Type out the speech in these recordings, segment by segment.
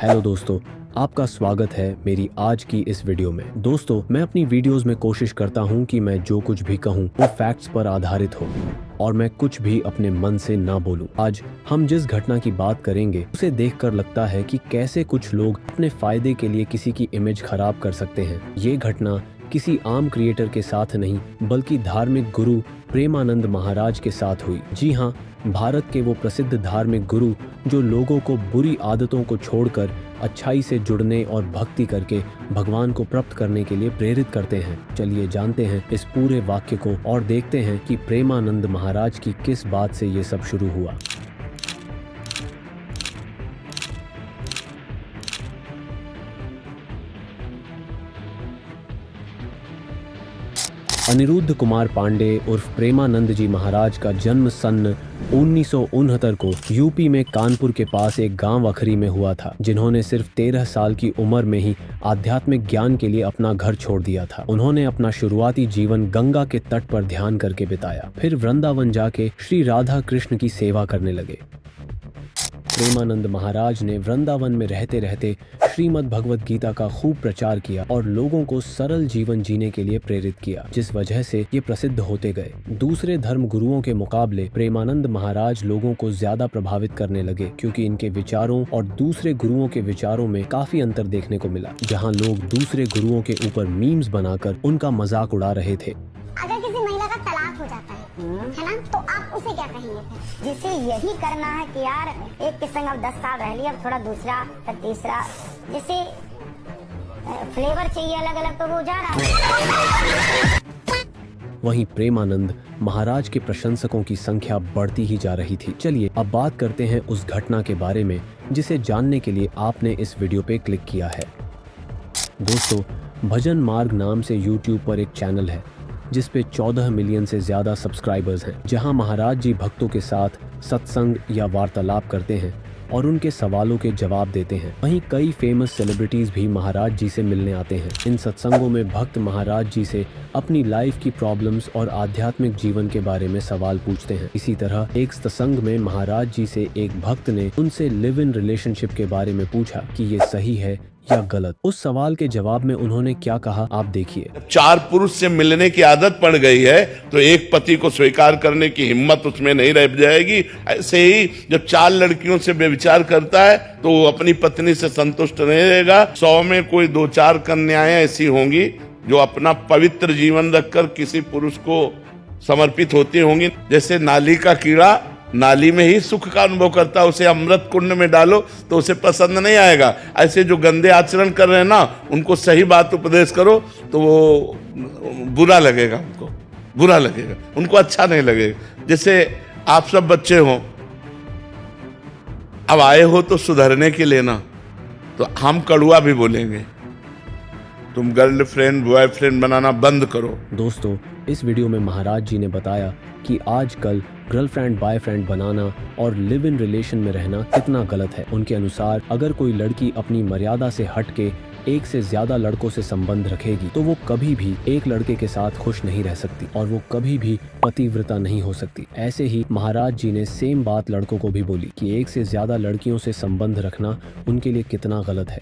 Hello दोस्तों, आपका स्वागत है मेरी आज की इस वीडियो में। दोस्तों, मैं अपनी वीडियोस में कोशिश करता हूं कि मैं जो कुछ भी कहूं वो फैक्ट्स पर आधारित हो और मैं कुछ भी अपने मन से ना बोलूं। आज हम जिस घटना की बात करेंगे उसे देखकर लगता है कि कैसे कुछ लोग अपने फायदे के लिए किसी की इमेज खराब कर सकते हैं। ये घटना किसी आम क्रिएटर के साथ नहीं बल्कि धार्मिक गुरु प्रेमानंद महाराज के साथ हुई। जी हाँ, भारत के वो प्रसिद्ध धार्मिक गुरु जो लोगों को बुरी आदतों को छोड़कर अच्छाई से जुड़ने और भक्ति करके भगवान को प्राप्त करने के लिए प्रेरित करते हैं। चलिए जानते हैं इस पूरे वाक्य को और देखते हैं कि प्रेमानंद महाराज की किस बात से ये सब शुरू हुआ। अनिरुद्ध कुमार पांडे उर्फ प्रेमानंद जी महाराज का जन्म सन 1969 को यूपी में कानपुर के पास एक गांव अखरी में हुआ था, जिन्होंने सिर्फ 13 साल की उम्र में ही आध्यात्मिक ज्ञान के लिए अपना घर छोड़ दिया था। उन्होंने अपना शुरुआती जीवन गंगा के तट पर ध्यान करके बिताया, फिर वृंदावन जाके श्री राधा कृष्ण की सेवा करने लगे। प्रेमानंद महाराज ने वृंदावन में रहते रहते श्रीमद् भगवद गीता का खूब प्रचार किया और लोगों को सरल जीवन जीने के लिए प्रेरित किया, जिस वजह से ये प्रसिद्ध होते गए। दूसरे धर्म गुरुओं के मुकाबले प्रेमानंद महाराज लोगों को ज्यादा प्रभावित करने लगे, क्योंकि इनके विचारों और दूसरे गुरुओं के विचारों में काफी अंतर देखने को मिला। जहाँ लोग दूसरे गुरुओं के ऊपर मीम्स बनाकर उनका मजाक उड़ा रहे थे। अगर किसी महिला का तलाक हो जाता है ना, तो आप उसे क्या कहेंगे? जिसे यही करना है कि यार एक के संग अब 10 साल रह लिया, अब थोड़ा दूसरा फिर तीसरा, जिसे फ्लेवर चाहिए अलग अलग, तो वो जा रहा है। वहीं प्रेमानंद महाराज के प्रशंसकों की संख्या बढ़ती ही जा रही थी। चलिए अब बात करते हैं उस घटना के बारे में जिसे जानने के लिए आपने इस वीडियो पे क्लिक किया है। दोस्तों, भजन मार्ग नाम से YouTube पर एक चैनल है जिस पे 14 मिलियन से ज्यादा सब्सक्राइबर्स हैं, जहां महाराज जी भक्तों के साथ सत्संग या वार्तालाप करते हैं और उनके सवालों के जवाब देते हैं। वहीं कई फेमस सेलिब्रिटीज भी महाराज जी से मिलने आते हैं। इन सत्संगों में भक्त महाराज जी से अपनी लाइफ की प्रॉब्लम्स और आध्यात्मिक जीवन के बारे में सवाल पूछते हैं। इसी तरह एक सत्संग में महाराज जी से एक भक्त ने उनसे लिव इन रिलेशनशिप के बारे में पूछा कि ये सही है या गलत। उस सवाल के जवाब में उन्होंने क्या कहा, आप देखिए। 4 पुरुष से मिलने की आदत पड़ गई है तो एक पति को स्वीकार करने की हिम्मत उसमें नहीं रह जाएगी। ऐसे ही जब 4 लड़कियों से व्यभिचार करता है तो वो अपनी पत्नी से संतुष्ट नहीं रहेगा। 100 में कोई 2-4 कन्याएं ऐसी होंगी जो अपना पवित्र जीवन रखकर किसी पुरुष को समर्पित होती होंगी। जैसे नाली का कीड़ा नाली में ही सुख का अनुभव करता है, उसे अमृत कुंड में डालो तो उसे पसंद नहीं आएगा। ऐसे जो गंदे आचरण कर रहे हैं ना, उनको सही बात उपदेश करो तो वो बुरा लगेगा, उनको बुरा लगेगा, उनको अच्छा नहीं लगेगा। जैसे आप सब बच्चे हो, अब आए हो तो सुधरने के लिए ना, तो हम कड़ुआ भी बोलेंगे, तुम गर्लफ्रेंड बॉयफ्रेंड बनाना बंद करो। दोस्तों, इस वीडियो में महाराज जी ने बताया कि आजकल गर्लफ्रेंड बॉयफ्रेंड बनाना और लिव इन रिलेशन में रहना कितना गलत है। उनके अनुसार अगर कोई लड़की अपनी मर्यादा से हटके एक से ज्यादा लड़कों से संबंध रखेगी तो वो कभी भी एक लड़के के साथ खुश नहीं रह सकती और वो कभी भी पतिव्रता नहीं हो सकती। ऐसे ही महाराज जी ने सेम बात लड़कों को भी बोली कि एक से ज्यादा लड़कियों से संबंध रखना उनके लिए कितना गलत है।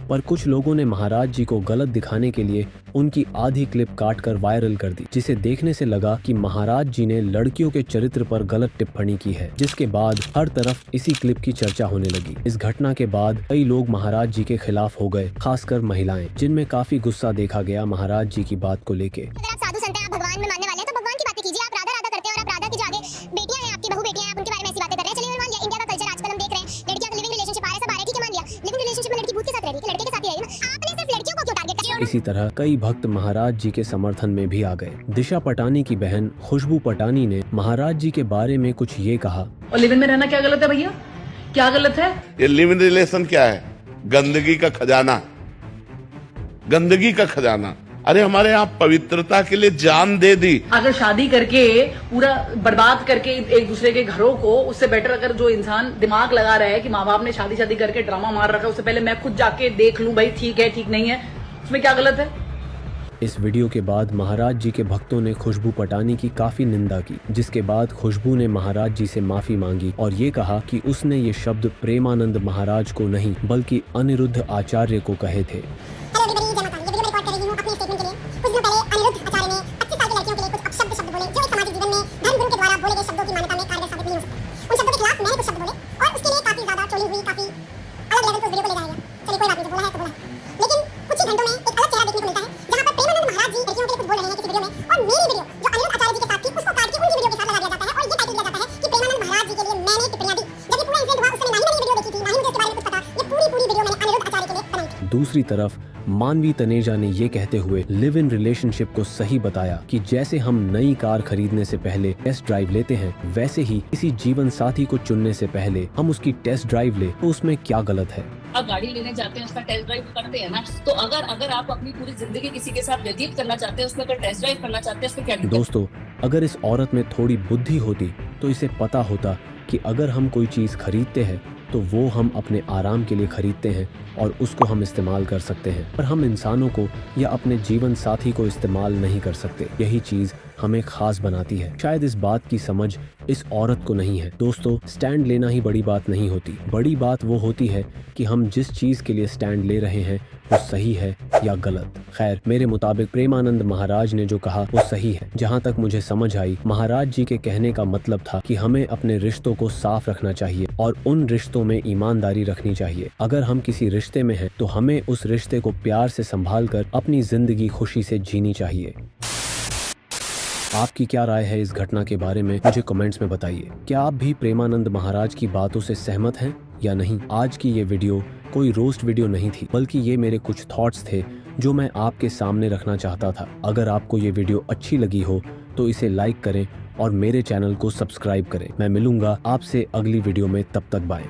पर कुछ लोगों ने महाराज जी को गलत दिखाने के लिए उनकी आधी क्लिप काटकर वायरल कर दी, जिसे देखने से लगा कि महाराज जी ने लड़कियों के चरित्र पर गलत टिप्पणी की है, जिसके बाद हर तरफ इसी क्लिप की चर्चा होने लगी। इस घटना के बाद कई लोग महाराज जी के खिलाफ हो गए, खासकर महिलाएं, जिनमें काफी गुस्सा देखा गया महाराज जी की बात को लेके। अगर आप साधु संत हैं, आप भगवान में मानने वाले हैं, तो भगवान की बातें कीजिए। आप राधा राधा करते हैं और आप राधा की जो आगे बेटियां हैं, आपकी बहू बेटियां हैं, आप उनके बारे में ऐसी बातें कर रहे हैं। चलिए मान लिया, इंडिया का कल्चर आजकल हम देख रहे हैं, लड़कियां का लिविंग रिलेशनशिप आ रहा है, सब आ रहा है, ठीक है, मान लिया। लिविंग रिलेशनशिप में लड़की भूत के साथ रह रही है, लड़के के साथ ही रही है ना, आपने सिर्फ लड़कियों को क्यों टारगेट किया? इसी तरह कई भक्त महाराज जी के समर्थन में भी आ गए। दिशा पटानी की बहन खुशबू पटानी ने महाराज जी के बारे में कुछ ये कहा। और लिव इन में रहना क्या गलत है भैया? क्या गलत है? ये लिव इन रिलेशन क्या है? गंदगी का खजाना, गंदगी का खजाना। अरे हमारे यहाँ पवित्रता के लिए जान दे दी। अगर शादी करके पूरा बर्बाद करके एक दूसरे के घरों को, उससे बेटर अगर जो इंसान दिमाग लगा रहा है कि माँ बाप ने शादी करके ड्रामा मार रखा है, उससे पहले मैं खुद जाके देख लूं भाई ठीक है ठीक नहीं है, उसमें क्या गलत है? इस वीडियो के बाद महाराज जी के भक्तों ने खुशबू पटानी की काफी निंदा की, जिसके बाद खुशबू ने महाराज जी से माफी मांगी और ये कहा कि उसने ये शब्द प्रेमानंद महाराज को नहीं बल्कि अनिरुद्ध आचार्य को कहे थे। दूसरी तरफ मानवी तनेजा ने ये कहते हुए लिव इन रिलेशनशिप को सही बताया कि जैसे हम नई कार खरीदने से पहले टेस्ट ड्राइव लेते हैं, वैसे ही किसी जीवन साथी को चुनने से पहले हम उसकी टेस्ट ड्राइव ले तो उसमें क्या गलत है। आप गाड़ी लेने जाते हैं, उसका टेस्ट ड्राइव करते हैं ना, तो अगर आप अपनी पूरी जिंदगी किसी के साथ व्यतीत करना चाहते हैं, उसमें अगर टेस्ट ड्राइव करना चाहते हैं, उसमें क्या दिक्कत? दोस्तों, अगर इस औरत में थोड़ी बुद्धि होती तो इसे पता होता कि अगर हम कोई चीज खरीदते हैं तो वो हम अपने आराम के लिए खरीदते हैं और उसको हम इस्तेमाल कर सकते हैं, पर हम इंसानों को या अपने जीवन साथी को इस्तेमाल नहीं कर सकते। यही चीज हमें खास बनाती है। शायद इस बात की समझ इस औरत को नहीं है। दोस्तों, स्टैंड लेना ही बड़ी बात नहीं होती। बड़ी बात वो होती है कि हम जिस चीज के लिए स्टैंड ले रहे हैं वो सही है या गलत। खैर, मेरे मुताबिक प्रेमानंद महाराज ने जो कहा वो सही है। जहाँ तक मुझे समझ आई, महाराज जी के कहने का मतलब था कि हमें अपने रिश्तों को साफ रखना चाहिए और उन रिश्तों में ईमानदारी रखनी चाहिए। अगर हम किसी रिश्ते में हैं तो हमें उस रिश्ते को प्यार से संभाल कर अपनी जिंदगी खुशी से जीनी चाहिए। आपकी क्या राय है इस घटना के बारे में, मुझे कमेंट्स में बताइए। क्या आप भी प्रेमानंद महाराज की बातों से सहमत हैं या नहीं? आज की ये वीडियो कोई रोस्ट वीडियो नहीं थी, बल्कि ये मेरे कुछ थॉट्स थे जो मैं आपके सामने रखना चाहता था। अगर आपको ये वीडियो अच्छी लगी हो तो इसे लाइक करें और मेरे चैनल को सब्सक्राइब करें। मैं मिलूंगा आपसे अगली वीडियो में, तब तक बाय।